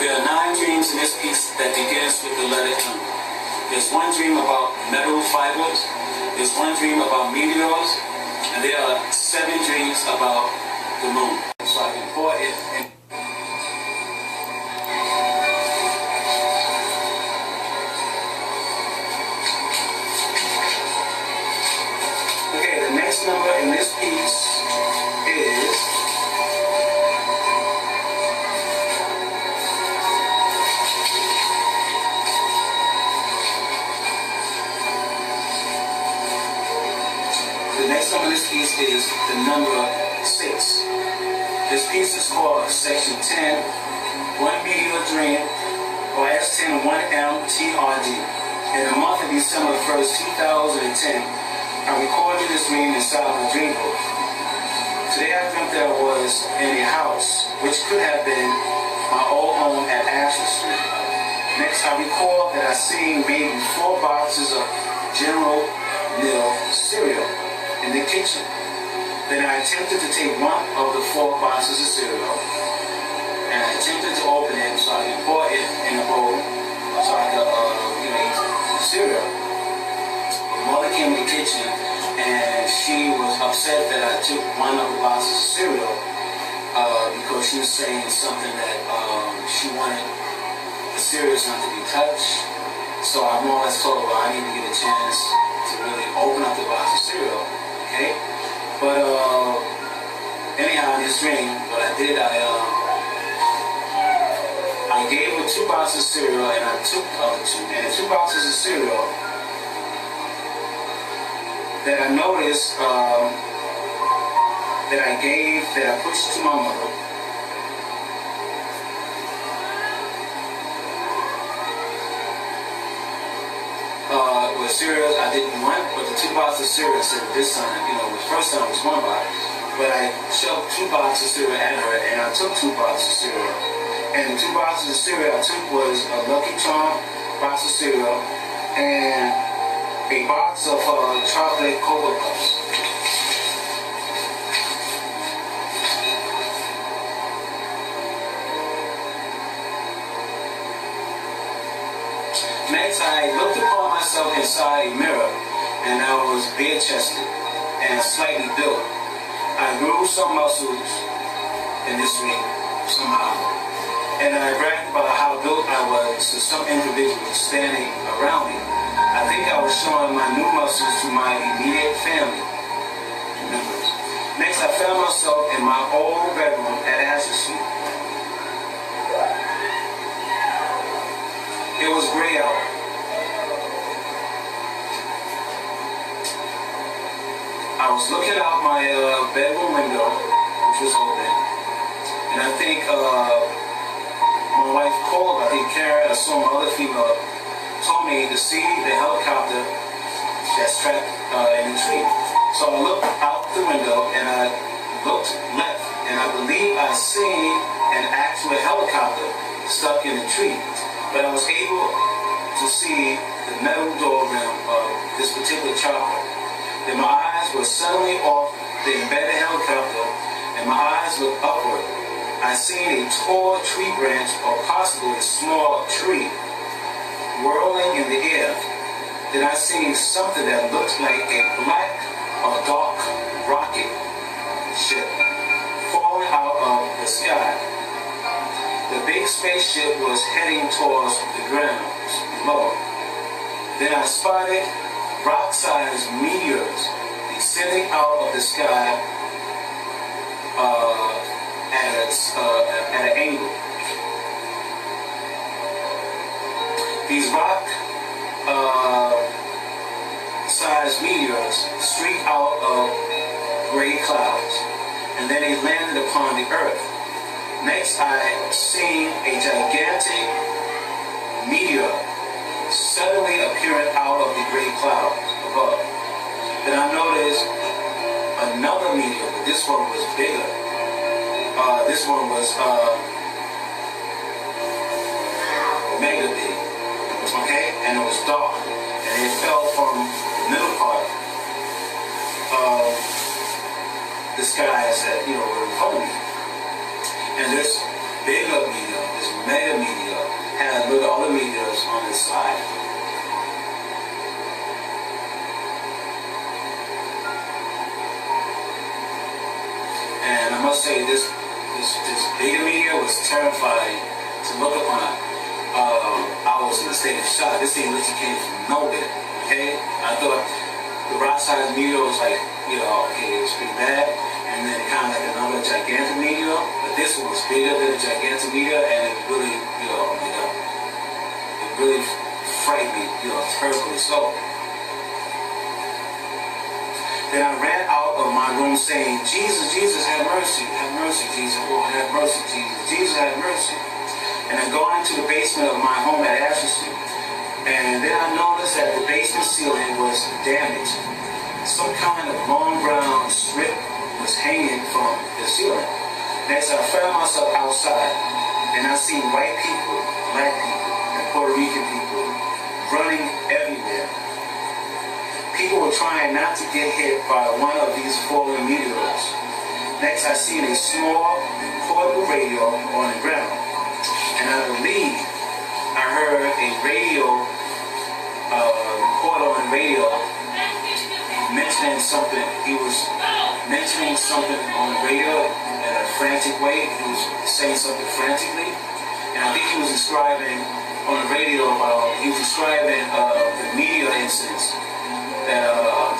There are 9 dreams in this piece that begins with the letter M. There's one dream about metal fibers, there's one dream about meteors, and there are 7 dreams about the moon. So I can pour it in. Okay, the next number in this piece is the number 6. This piece is called Section 10, One Meteor Dream, or S10 1MTRD. In the month of December 1st, 2010, I recorded this dream inside my dream book. Today I dreamt that I was in a house, which could have been my old home at Asher Street. Next, I recall that I seen maybe 4 boxes of General Mills cereal in the kitchen. Then I attempted to take one of the 4 boxes of cereal, and I attempted to open it so I could pour it in a bowl so I could eat the cereal. My mother came in the kitchen and she was upset that I took one of the boxes of cereal because she was saying something that she wanted the cereals not to be touched. So I more or less told her, well, I need to get a chance to really open up the box of cereal. Okay? But anyhow, in this dream, what I did, I gave her 2 boxes of cereal, and I took the other 2. And the 2 boxes of cereal that I noticed that I pushed to my mother, with cereals I didn't want, but the 2 boxes of cereal said this time, the first time was 1 box, but I shoved 2 boxes of cereal at her, and I took 2 boxes of cereal. And the 2 boxes of cereal I took was a Lucky Charm box of cereal and a box of chocolate Cocoa Puffs. Next, I looked upon myself inside a mirror, and I was bare-chested and slightly built. I grew some muscles in this dream somehow, and I bragged about how built I was to some individuals standing around me. I think I was showing my new muscles to my immediate family members. Next, I found myself in my old bedroom at Asher Street. It was gray out. I was looking out my bedroom window, which was open, and I think my wife called, I think Karen or some other female, told me to see the helicopter that's trapped in the tree. So I looked out the window and I looked left, and I believe I seen an actual helicopter stuck in the tree. But I was able to see the metal door rim of this particular chopper. Then my eyes were suddenly off the embedded helicopter, and my eyes looked upward. I seen a tall tree branch, or possibly a small tree, whirling in the air. Then I seen something that looked like a black or dark rocket ship falling out of the sky. The big spaceship was heading towards the ground below. Then I spotted rock-sized meteors descending out of the sky at an angle. These rock-sized meteors streaked out of gray clouds, and then they landed upon the earth. Next, I seen a gigantic meteor suddenly appearing out of the gray clouds above. Then I noticed another meteor, but this one was bigger. This one was mega big, okay? And it was dark, and it fell from the middle part of the skies that were in front of me. And this bigger meteor, this mega meteor, had a little other meteors on the side. And I must say, this bigger meteor was terrifying to look upon. I was in a state of shock. This thing literally came from nowhere. Okay, I thought the rock-sized meteor was like, okay, it was pretty bad, and then kind of like another gigantic meteor. But this one was bigger than a gigantic meteor, and it really, oh my God, it really frightened me, terribly so. Then I ran out of my room saying, Jesus, Jesus, have mercy, Jesus, oh, have mercy, Jesus, Jesus, have mercy. And I go into the basement of my home at Ashley Street, and then I noticed that the basement ceiling was damaged. Some kind of long brown strip was hanging from the ceiling. Next, I found myself outside, and I seen white people, black people, and Puerto Rican people running everywhere. People were trying not to get hit by one of these falling meteors. Next, I seen a small portable radio on the ground, and I believe I heard a radio reporter on the radio mentioning something. He was mentioning something on the radio in a frantic way. He was saying something frantically, and I think he was describing on the radio he was describing the meteor incidents that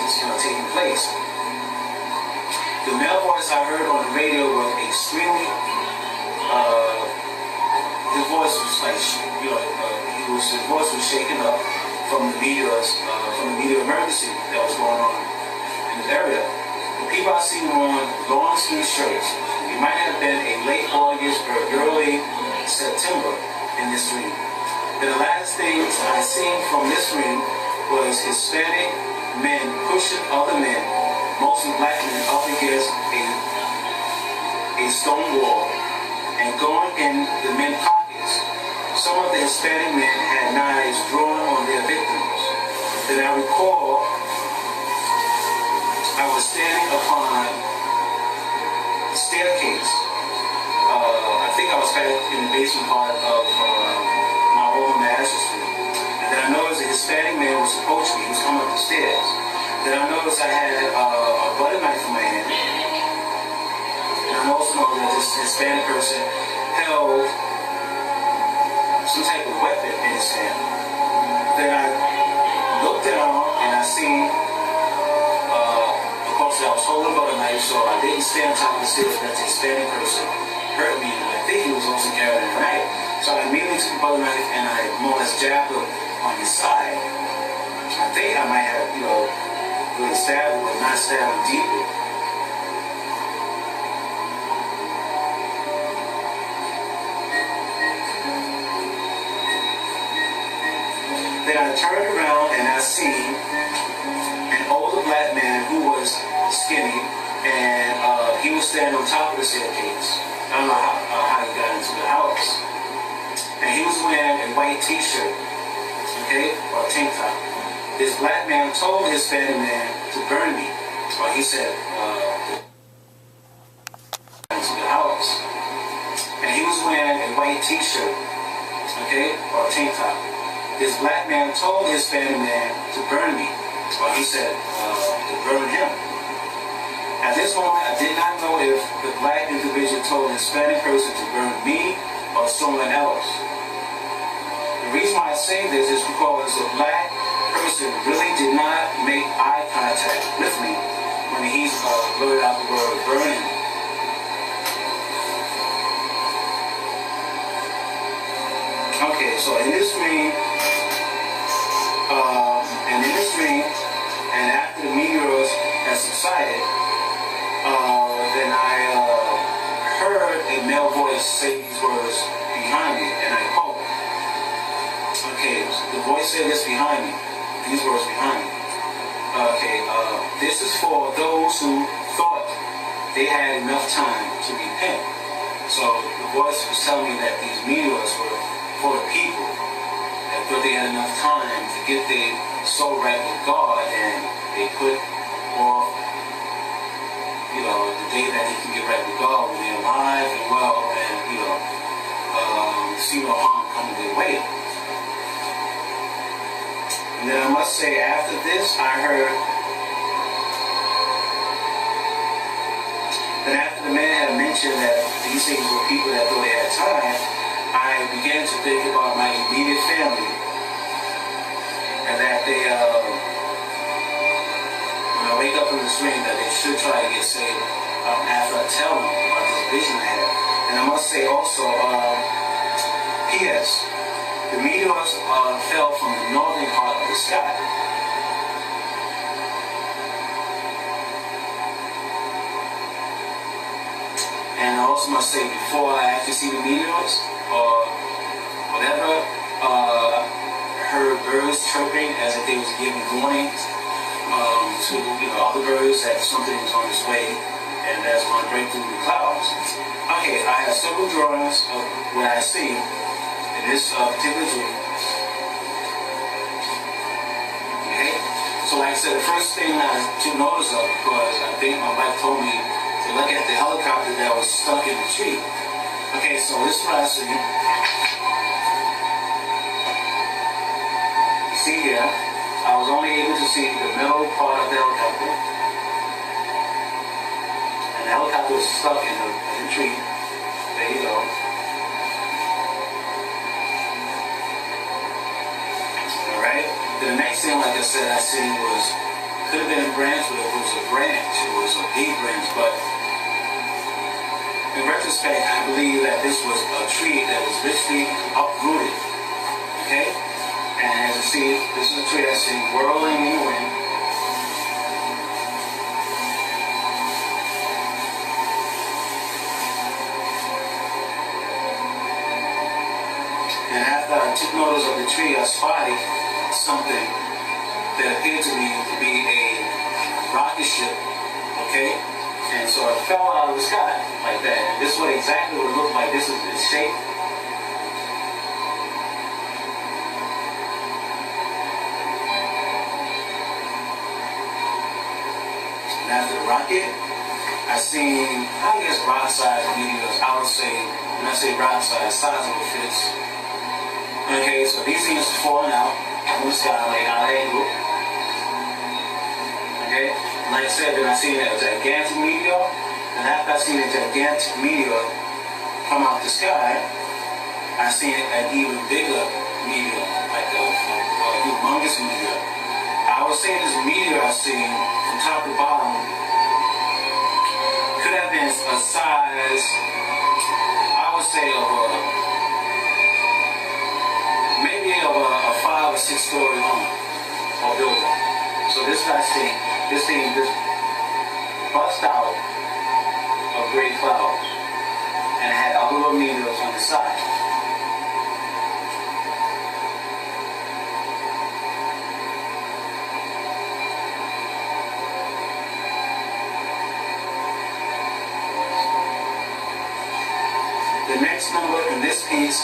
just taking place. The male voice I heard on the radio was extremely. His voice was like, his voice was shaken up from the meteor emergency that was going on in the area. The people I seen on long sleeve shirts. It might have been a late August or early September in this stream. The last things I seen from this stream was Hispanic men pushing other men, mostly black men, up against a stone wall and going in the men's pockets. Some of the Hispanic men had knives drawn on their victims. Then I recall I was standing upon the staircase. I think I was back in the basement part of my old master street. And then I noticed a Hispanic man was approaching me. He was coming up the stairs. Then I noticed I had a butter knife in my hand. And I also know that this Hispanic person held some type of weapon in his hand. Then I looked down and I seen, of course, I was holding a butter knife, so I didn't stand on top of the stairs. That the Hispanic person hurt me, and I think he was also carrying a knife. So I immediately took the butter knife and I more or less jabbed him on his side. I think I might have, really stabbed him, but not stabbed him deeply. Then I turned around and I seen an older black man who was skinny, and he was standing on top of the staircase. I don't know how he got into the house. And he was wearing a white t-shirt, okay, or a tank top. This black man told his Hispanic man to burn me. Or he said, into the house. And he was wearing a white t-shirt, okay, or a tank top. This black man told his Hispanic man to burn me. Or he said, to burn him. At this moment, I did not know if the black individual told the Hispanic person to burn me or someone else. The reason why I say this is because the black person really did not make eye contact with me when he blurted out the word burning. Okay, so in this dream, and after the meteors had subsided, then I heard a male voice say these words behind me, and I quote. Okay, the voice said this behind me, these words behind me. Okay, this is for those who thought they had enough time to repent. So the voice was telling me that these meteors were for the people that thought they had enough time to get their soul right with God, and they put off, the day that they can get right with God when they're alive and well, and see no harm coming their way. And then I must say, after this, I heard that after the man had mentioned that these things were people that thought they had time, I began to think about my immediate family, and that they, when I wake up from this dream, that they should try to get saved after I tell them about this vision I had. And I must say also, P.S. The meteors fell from the northern part of the sky. And I also must say, before I actually see the meteors or whatever, heard birds chirping as if they was giving warnings to other birds that something was on its way and that's going to break through the clouds. Okay, I have several drawings of what I see in this particular dream. Okay, so like I said, the first thing I took notice of, because I think my wife told me to look at the helicopter that was stuck in the tree. Okay, so this is what I see. See here, I was only able to see the middle part of the helicopter. And the helicopter was stuck in the tree. There you go. Alright. Then the next thing, like I said, I seen was, could have been a branch, but it was a branch. It was a big branch. But in retrospect, I believe that this was a tree that was literally uprooted. Okay? And as you see, this is a tree that's whirling in the wind. And after I took notice of the tree, I spotted something that appeared to me to be a rocket ship, okay? And so it fell out of the sky like that. And this is what exactly what it looked like. This is its shape. And after the rocket, I seen, I guess, rock-sized meteors. I would say, when I say rock-sized, size of a fist. Okay, so these things are falling out from the sky, like at an angle. Okay, like I said, then I seen a gigantic meteor, and after I seen a gigantic meteor come out the sky, I seen an even bigger meteor, like a humongous meteor. I would say this meteor I seen from top to bottom could have been a size, I would say, of maybe of a 5 or 6 story home or building. So this thing just bust out of gray clouds and it had other little meteors on the side. The next number in this piece